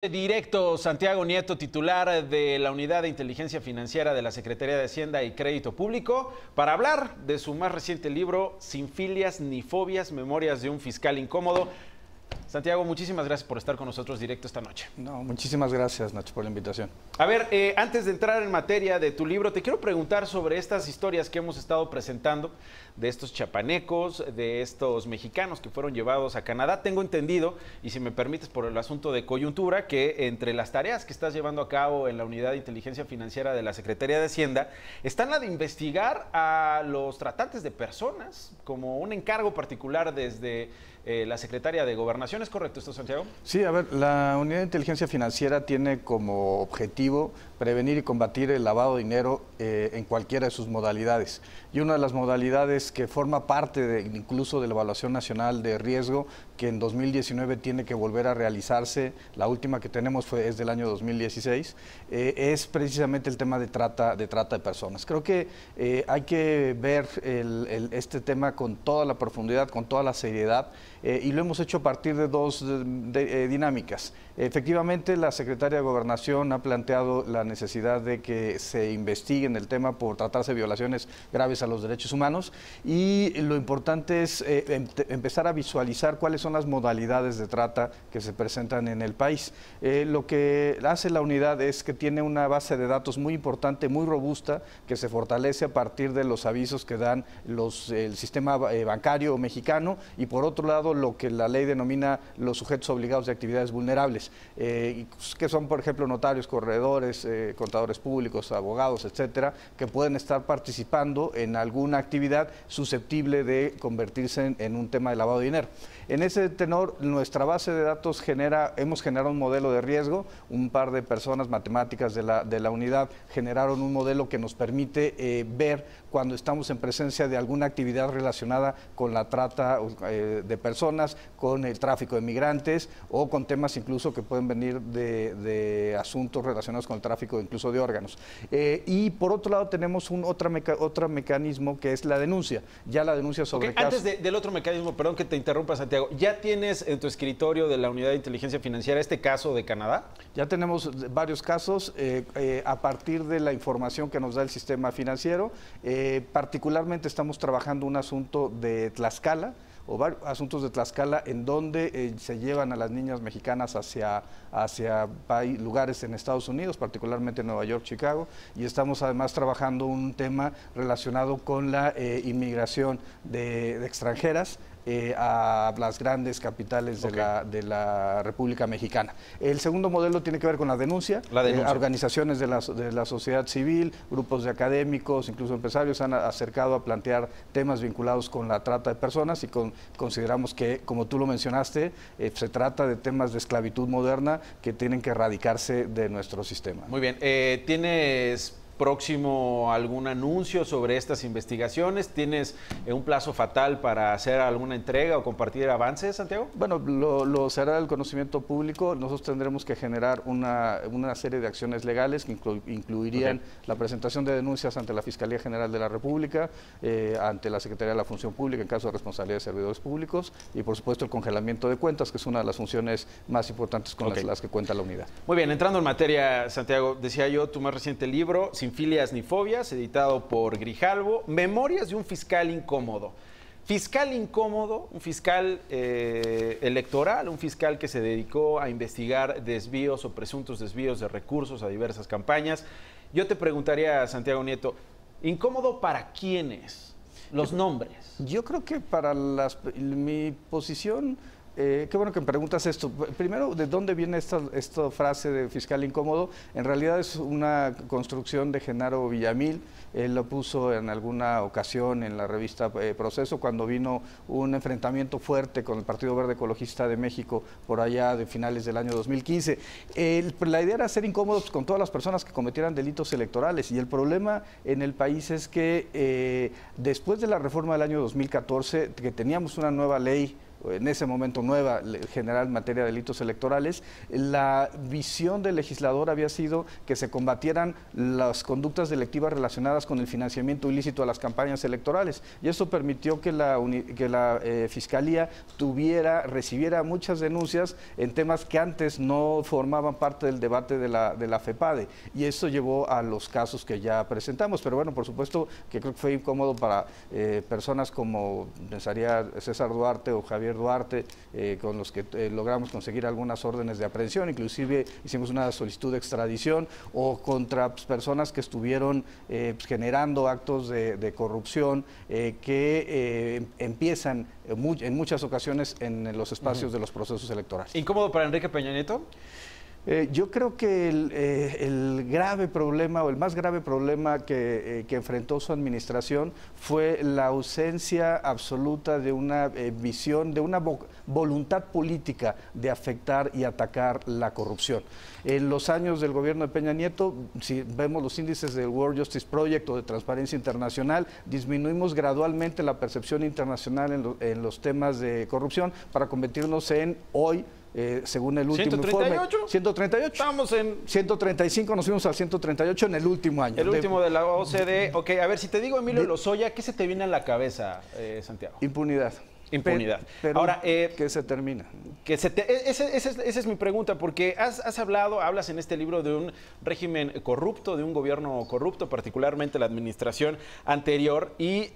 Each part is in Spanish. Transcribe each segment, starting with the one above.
Directo, Santiago Nieto, titular de la Unidad de Inteligencia Financiera de la Secretaría de Hacienda y Crédito Público, para hablar de su más reciente libro, Sin filias ni fobias, memorias de un fiscal incómodo. Santiago, muchísimas gracias por estar con nosotros directo esta noche. No, muchísimas gracias, Nacho, por la invitación. A ver, antes de entrar en materia de tu libro, te quiero preguntar sobre estas historias que hemos estado presentando, de estos chapanecos, de estos mexicanos que fueron llevados a Canadá. Tengo entendido, y si me permites por el asunto de coyuntura, que entre las tareas que estás llevando a cabo en la Unidad de Inteligencia Financiera de la Secretaría de Hacienda, están la de investigar a los tratantes de personas, como un encargo particular desde la Secretaría de Gobernación. ¿Es correcto esto, Santiago? Sí, a ver, la Unidad de Inteligencia Financiera tiene como objetivo prevenir y combatir el lavado de dinero en cualquiera de sus modalidades. Y una de las modalidades que forma parte incluso de la Evaluación Nacional de Riesgo, que en 2019 tiene que volver a realizarse, la última que tenemos es del año 2016, es precisamente el tema de trata de personas. Creo que hay que ver este tema con toda la profundidad, con toda la seriedad, y lo hemos hecho a partir de dos dinámicas. Efectivamente, la Secretaría de Gobernación ha planteado la necesidad de que se investigue en el tema por tratarse de violaciones graves a los derechos humanos, y lo importante es empezar a visualizar cuáles son las modalidades de trata que se presentan en el país. Lo que hace la unidad es que tiene una base de datos muy importante, muy robusta, que se fortalece a partir de los avisos que dan el sistema bancario mexicano, y por otro lado lo que la ley denomina los sujetos obligados de actividades vulnerables, que son, por ejemplo, notarios, corredores, contadores públicos, abogados, etcétera, que pueden estar participando en alguna actividad susceptible de convertirse en un tema de lavado de dinero. En ese tenor, nuestra base de datos hemos generado un modelo de riesgo. Un par de personas matemáticas de la unidad generaron un modelo que nos permite ver cuando estamos en presencia de alguna actividad relacionada con la trata de personas, con el tráfico de migrantes, o con temas incluso que pueden venir de asuntos relacionados con el tráfico incluso de órganos. Y por otro lado tenemos otro mecanismo, que es la denuncia. Ya la denuncia sobre casos. Antes del otro mecanismo, perdón que te interrumpa, Santiago, ¿ya tienes en tu escritorio de la Unidad de Inteligencia Financiera este caso de Canadá? Ya tenemos varios casos a partir de la información que nos da el sistema financiero. Particularmente estamos trabajando un asunto de Tlaxcala, o varios asuntos de Tlaxcala, en donde se llevan a las niñas mexicanas hacia lugares en Estados Unidos, particularmente Nueva York, Chicago, y estamos además trabajando un tema relacionado con la inmigración de extranjeras a las grandes capitales de la República Mexicana. El segundo modelo tiene que ver con la denuncia. Organizaciones de la sociedad civil, grupos de académicos, incluso empresarios se han acercado a plantear temas vinculados con la trata de personas, y consideramos que, como tú lo mencionaste, se trata de temas de esclavitud moderna que tienen que erradicarse de nuestro sistema. Muy bien. ¿Tienes próximo algún anuncio sobre estas investigaciones? ¿Tienes un plazo fatal para hacer alguna entrega o compartir avances, Santiago? Bueno, lo será el conocimiento público. Nosotros tendremos que generar una serie de acciones legales que incluirían la presentación de denuncias ante la Fiscalía General de la República, ante la Secretaría de la Función Pública en caso de responsabilidad de servidores públicos, y por supuesto el congelamiento de cuentas, que es una de las funciones más importantes con las que cuenta la unidad. Muy bien, entrando en materia, Santiago, decía yo, tu más reciente libro, Sin filias ni fobias, editado por Grijalbo, Memorias de un fiscal incómodo. Fiscal incómodo, un fiscal electoral, un fiscal que se dedicó a investigar desvíos o presuntos desvíos de recursos a diversas campañas. Yo te preguntaría, Santiago Nieto, ¿incómodo para quiénes? Los nombres. Yo creo que para mi posición... qué bueno que me preguntas esto. Primero, ¿de dónde viene esta frase de fiscal incómodo? En realidad es una construcción de Genaro Villamil. Él lo puso en alguna ocasión en la revista Proceso, cuando vino un enfrentamiento fuerte con el Partido Verde Ecologista de México por allá de finales del año 2015. La idea era ser incómodos con todas las personas que cometieran delitos electorales, y el problema en el país es que después de la reforma del año 2014, que teníamos una nueva ley en ese momento nueva general en materia de delitos electorales, la visión del legislador había sido que se combatieran las conductas delictivas relacionadas con el financiamiento ilícito a las campañas electorales, y eso permitió que la Fiscalía recibiera muchas denuncias en temas que antes no formaban parte del debate de la FEPADE, y eso llevó a los casos que ya presentamos. Pero bueno, por supuesto que creo que fue incómodo para personas como pensaría César Duarte o Javier Duarte, con los que logramos conseguir algunas órdenes de aprehensión, inclusive hicimos una solicitud de extradición, o contra personas que estuvieron generando actos de corrupción que empiezan en muchas ocasiones en los espacios de los procesos electorales. ¿Incómodo para Enrique Peña Nieto? Yo creo que el grave problema o el más grave problema que enfrentó su administración fue la ausencia absoluta de una visión, de una voluntad política de afectar y atacar la corrupción. En los años del gobierno de Peña Nieto, si vemos los índices del World Justice Project o de Transparencia Internacional, disminuimos gradualmente la percepción internacional en los temas de corrupción para convertirnos en hoy, según el último informe, 138. Estamos en 135, nos fuimos al 138 en el último año. El último de la OCDE. Ok, a ver, si te digo Emilio Lozoya, ¿qué se te viene a la cabeza, Santiago? Impunidad. Impunidad. Pero ahora, que se termina. Esa es mi pregunta, porque hablas en este libro de un régimen corrupto, de un gobierno corrupto, particularmente la administración anterior, y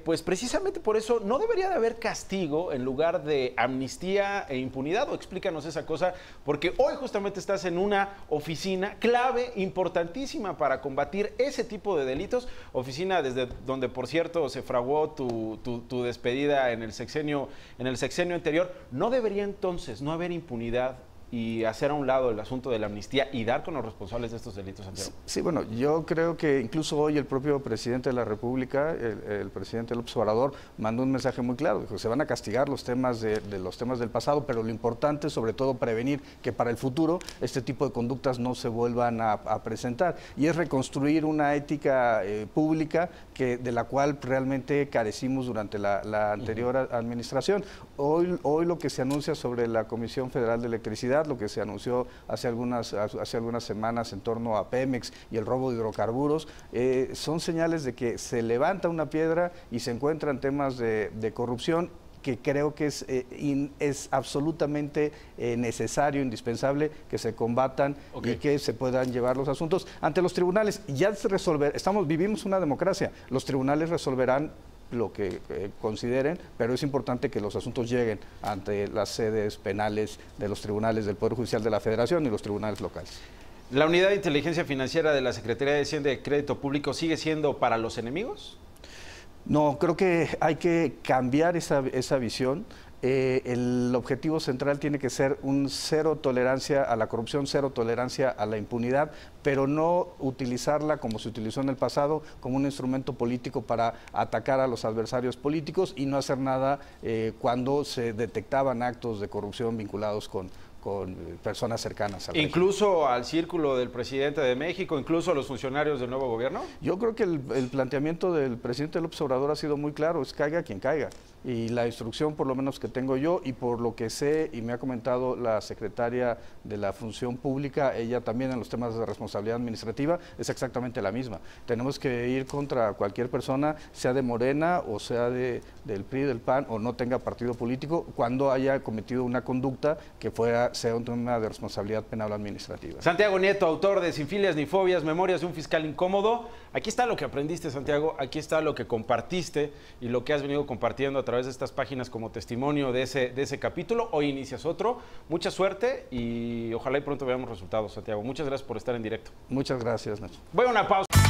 pues precisamente por eso no debería de haber castigo en lugar de amnistía e impunidad. O explícanos esa cosa, porque hoy justamente estás en una oficina clave, importantísima para combatir ese tipo de delitos, oficina desde donde, por cierto, se fraguó tu despedida en el sexenio anterior. ¿No debería entonces no haber impunidad y hacer a un lado el asunto de la amnistía y dar con los responsables de estos delitos, Santiago? Sí, bueno, yo creo que incluso hoy el propio presidente de la República, el presidente López Obrador, mandó un mensaje muy claro. Dijo: se van a castigar los temas los temas del pasado, pero lo importante es sobre todo prevenir que para el futuro este tipo de conductas no se vuelvan a presentar, y es reconstruir una ética pública de la cual realmente carecimos durante la anterior administración. Hoy lo que se anuncia sobre la Comisión Federal de Electricidad, lo que se anunció hace algunas semanas en torno a Pemex y el robo de hidrocarburos, son señales de que se levanta una piedra y se encuentran temas de corrupción que creo que es absolutamente necesario, indispensable que se combatan y que se puedan llevar los asuntos ante los tribunales. Ya vivimos una democracia, los tribunales resolverán lo que consideren, pero es importante que los asuntos lleguen ante las sedes penales de los tribunales del Poder Judicial de la Federación y los tribunales locales. ¿La Unidad de Inteligencia Financiera de la Secretaría de Hacienda y Crédito Público sigue siendo para los enemigos? No, creo que hay que cambiar esa visión. El objetivo central tiene que ser un cero tolerancia a la corrupción, cero tolerancia a la impunidad, pero no utilizarla como se utilizó en el pasado, como un instrumento político para atacar a los adversarios políticos, y no hacer nada cuando se detectaban actos de corrupción vinculados con personas cercanas al ¿Incluso al círculo del presidente de México, incluso a los funcionarios del nuevo gobierno? Yo creo que el planteamiento del presidente López Obrador ha sido muy claro: es caiga quien caiga. Y la instrucción, por lo menos que tengo yo, y por lo que sé, y me ha comentado la secretaria de la Función Pública, ella también en los temas de responsabilidad administrativa, es exactamente la misma. Tenemos que ir contra cualquier persona, sea de Morena o sea del PRI, del PAN, o no tenga partido político, cuando haya cometido una conducta que sea un tema de responsabilidad penal administrativa. Santiago Nieto, autor de Sin Filias ni Fobias, Memorias de un Fiscal Incómodo. Aquí está lo que aprendiste, Santiago, aquí está lo que compartiste y lo que has venido compartiendo a través de estas páginas como testimonio de ese capítulo. Hoy inicias otro. Mucha suerte y ojalá y pronto veamos resultados, Santiago. Muchas gracias por estar en directo. Muchas gracias, Nacho. Voy a una pausa.